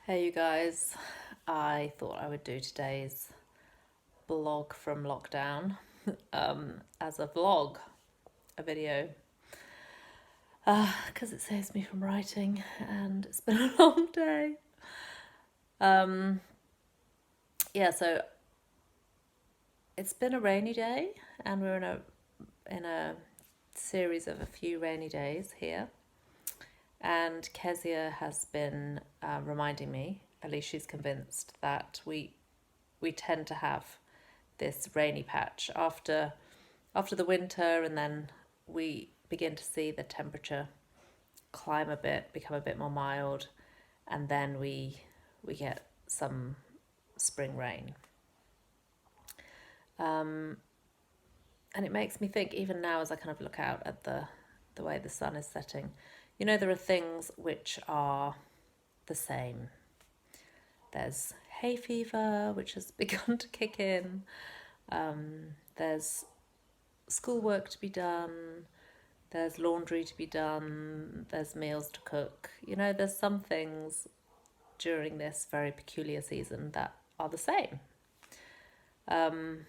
Hey you guys, I thought I would do today's blog from lockdown as a vlog, a video, because it saves me from writing and it's been a long day. Um, yeah, so it's been a rainy day and we're in a series of a few rainy days here. And Kezia has been reminding me, at least she's convinced, that we tend to have this rainy patch after the winter, and then we begin to see the temperature climb a bit, become a bit more mild, and then we get some spring rain. Um, and it makes me think, even now as I kind of look out at the way the sun is setting, there are things which are the same. There's hay fever, which has begun to kick in. There's schoolwork to be done. There's laundry to be done. There's meals to cook. There's some things during this very peculiar season that are the same. The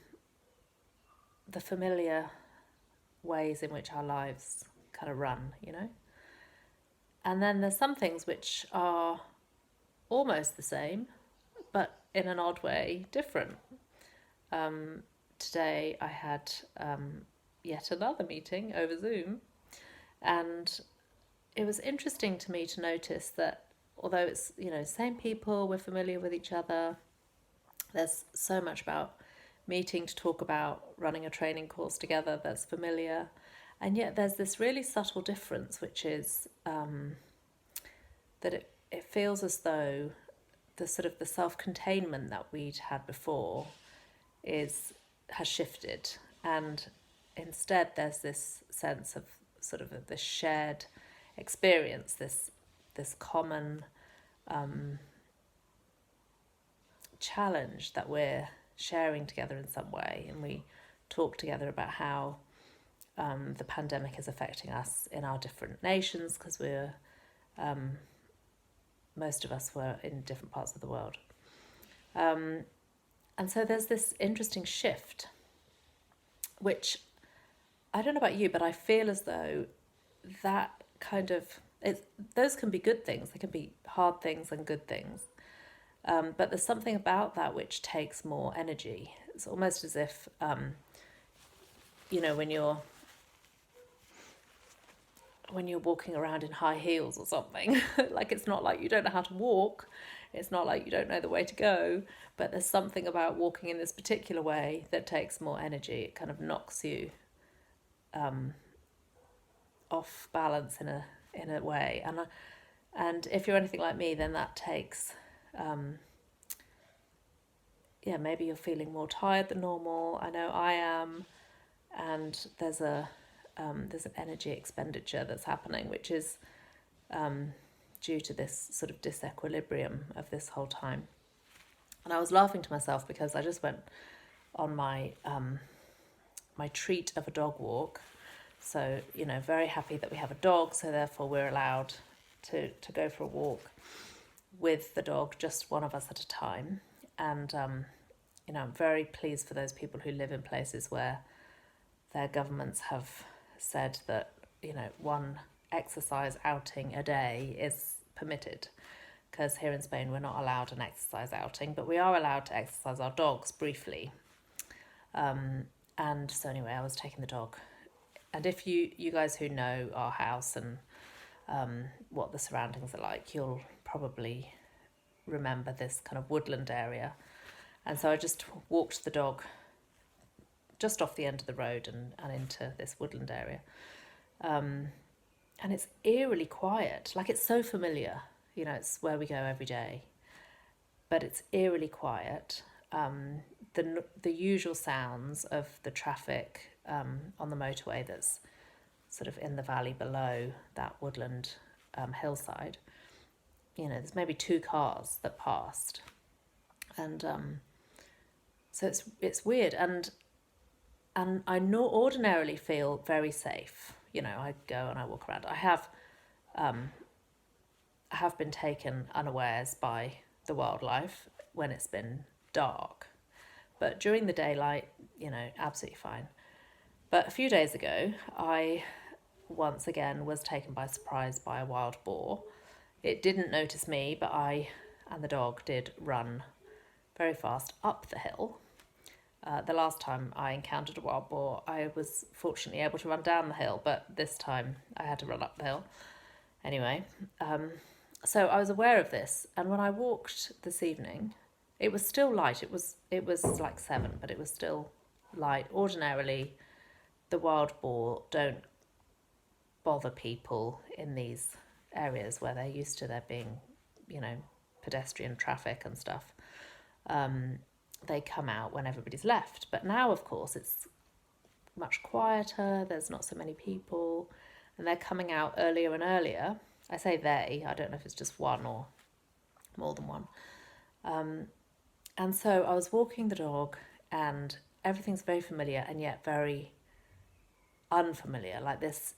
familiar ways in which our lives kind of run. And then there's some things which are almost the same, but in an odd way different. Today I had yet another meeting over Zoom, and it was interesting to me to notice that although it's, same people, we're familiar with each other, there's so much about meeting to talk about running a training course together that's familiar. And yet there's this really subtle difference, which is that it feels as though the sort of the self-containment that we'd had before has shifted, and instead there's this sense of sort of this shared experience, this common challenge that we're sharing together in some way. And we talk together about how the pandemic is affecting us in our different nations, because most of us were in different parts of the world. And so there's this interesting shift, which I don't know about you, but I feel as though that kind of, those can be good things. They can be hard things and good things. But there's something about that which takes more energy. It's almost as if, when you're walking around in high heels or something, like, it's not like you don't know how to walk. It's not like you don't know the way to go, but there's something about walking in this particular way that takes more energy. It kind of knocks you off balance in a way. And if you're anything like me, then that takes, maybe you're feeling more tired than normal. I know I am, and there's an energy expenditure that's happening, which is due to this sort of disequilibrium of this whole time. And I was laughing to myself because I just went on my treat of a dog walk. So, very happy that we have a dog, so therefore we're allowed to go for a walk with the dog, just one of us at a time. And, I'm very pleased for those people who live in places where their governments have said that, one exercise outing a day is permitted. Because here in Spain, we're not allowed an exercise outing, but we are allowed to exercise our dogs briefly. And so anyway, I was taking the dog. And if you guys who know our house and what the surroundings are like, you'll probably remember this kind of woodland area. And so I just walked the dog just off the end of the road and into this woodland area. And it's eerily quiet. Like, it's so familiar. It's where we go every day. But it's eerily quiet. The usual sounds of the traffic on the motorway that's sort of in the valley below that woodland hillside. There's maybe 2 cars that passed. And so it's weird. And I ordinarily feel very safe. I go and I walk around. I have been taken unawares by the wildlife when it's been dark. But during the daylight, absolutely fine. But a few days ago, I once again was taken by surprise by a wild boar. It didn't notice me, but I and the dog did run very fast up the hill. The last time I encountered a wild boar, I was fortunately able to run down the hill, but this time I had to run up the hill. Anyway, so I was aware of this, and when I walked this evening, it was still light. It was like 7, but it was still light. Ordinarily, the wild boar don't bother people in these areas where they're used to there being, pedestrian traffic and stuff. They come out when everybody's left. But now, of course, it's much quieter. There's not so many people, and they're coming out earlier and earlier. I say they. I don't know if it's just one or more than one. And so I was walking the dog, and everything's very familiar and yet very unfamiliar, like this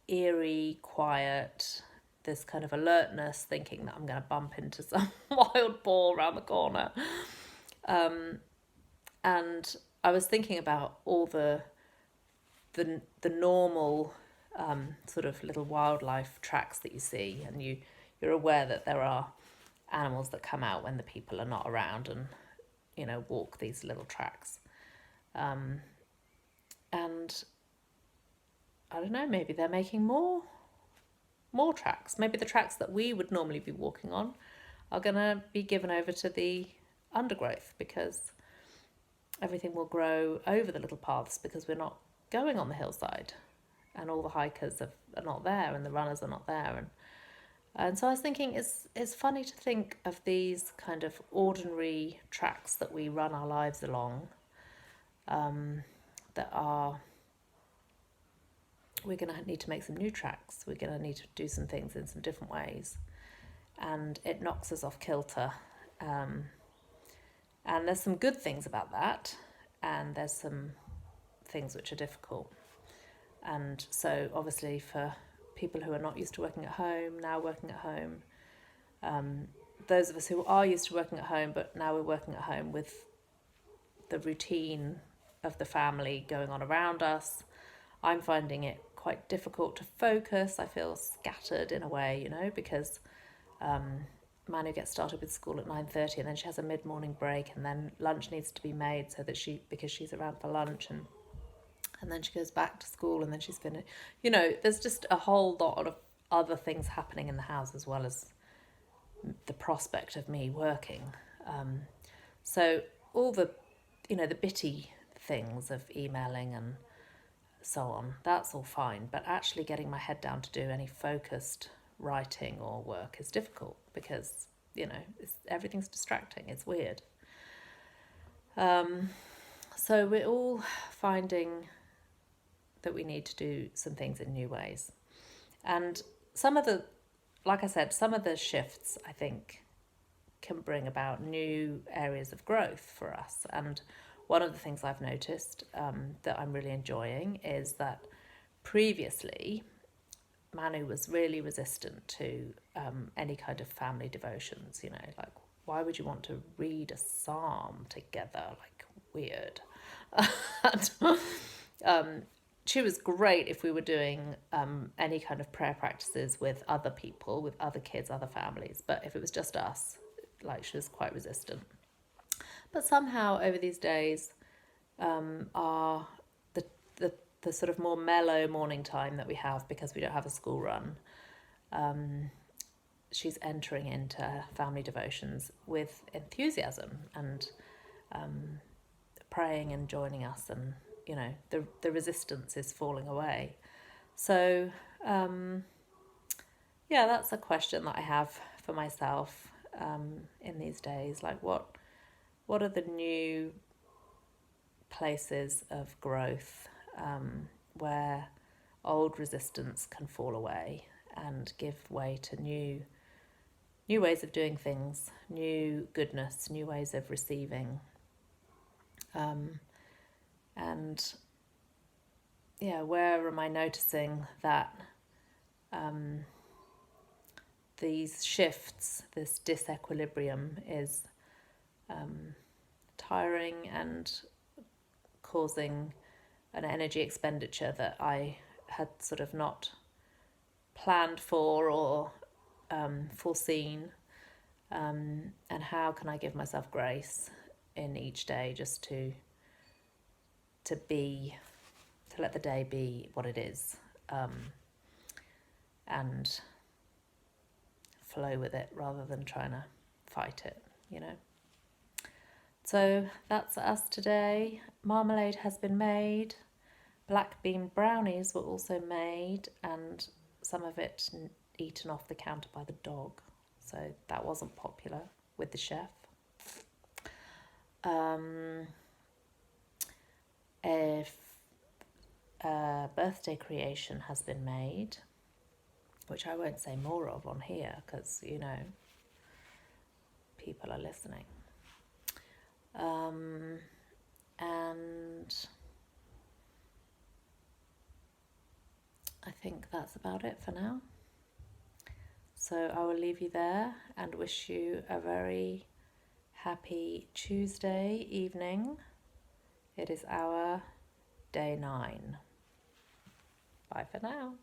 eerie, quiet, this kind of alertness, thinking that I'm going to bump into some wild boar around the corner. And I was thinking about all the normal sort of little wildlife tracks that you see, and you're aware that there are animals that come out when the people are not around and walk these little tracks. And I don't know, maybe they're making more tracks. Maybe the tracks that we would normally be walking on are going to be given over to the undergrowth, because everything will grow over the little paths because we're not going on the hillside, and all the hikers are not there, and the runners are not there. And so I was thinking, it's funny to think of these kind of ordinary tracks that we run our lives along, we're going to need to make some new tracks. We're going to need to do some things in some different ways. And it knocks us off kilter. And there's some good things about that, and there's some things which are difficult. And so obviously for people who are not used to working at home, now working at home, those of us who are used to working at home, but now we're working at home with the routine of the family going on around us, I'm finding it quite difficult to focus. I feel scattered in a way, because Manu gets started with school at 9:30, and then she has a mid-morning break, and then lunch needs to be made so that because she's around for lunch, and then she goes back to school, and then she's finished. There's just a whole lot of other things happening in the house, as well as the prospect of me working. So all the bitty things of emailing and so on, that's all fine. But actually getting my head down to do any focused writing or work is difficult, because, everything's distracting. It's weird. So we're all finding that we need to do some things in new ways. And like I said, some of the shifts, I think, can bring about new areas of growth for us. And one of the things I've noticed that I'm really enjoying is that previously Manu was really resistant to any kind of family devotions, like, why would you want to read a psalm together? Like, weird. And, she was great if we were doing any kind of prayer practices with other people, with other kids, other families. But if it was just us, she was quite resistant. But somehow over these days, the sort of more mellow morning time that we have, because we don't have a school run, she's entering into family devotions with enthusiasm and praying and joining us, and the resistance is falling away. So that's a question that I have for myself in these days. Like, what are the new places of growth where old resistance can fall away and give way to new ways of doing things, new goodness, new ways of receiving. And where am I noticing that these shifts, this disequilibrium is tiring and causing an energy expenditure that I had sort of not planned for or foreseen. And how can I give myself grace in each day just to let the day be what it is, and flow with it rather than trying to fight it, you know. So that's us today. Marmalade has been made. Black bean brownies were also made, and some of it eaten off the counter by the dog. So that wasn't popular with the chef. If a birthday creation has been made, which I won't say more of on here because, you know, people are listening. And I think that's about it for now. So I will leave you there and wish you a very happy Tuesday evening. It is our day 9. Bye for now.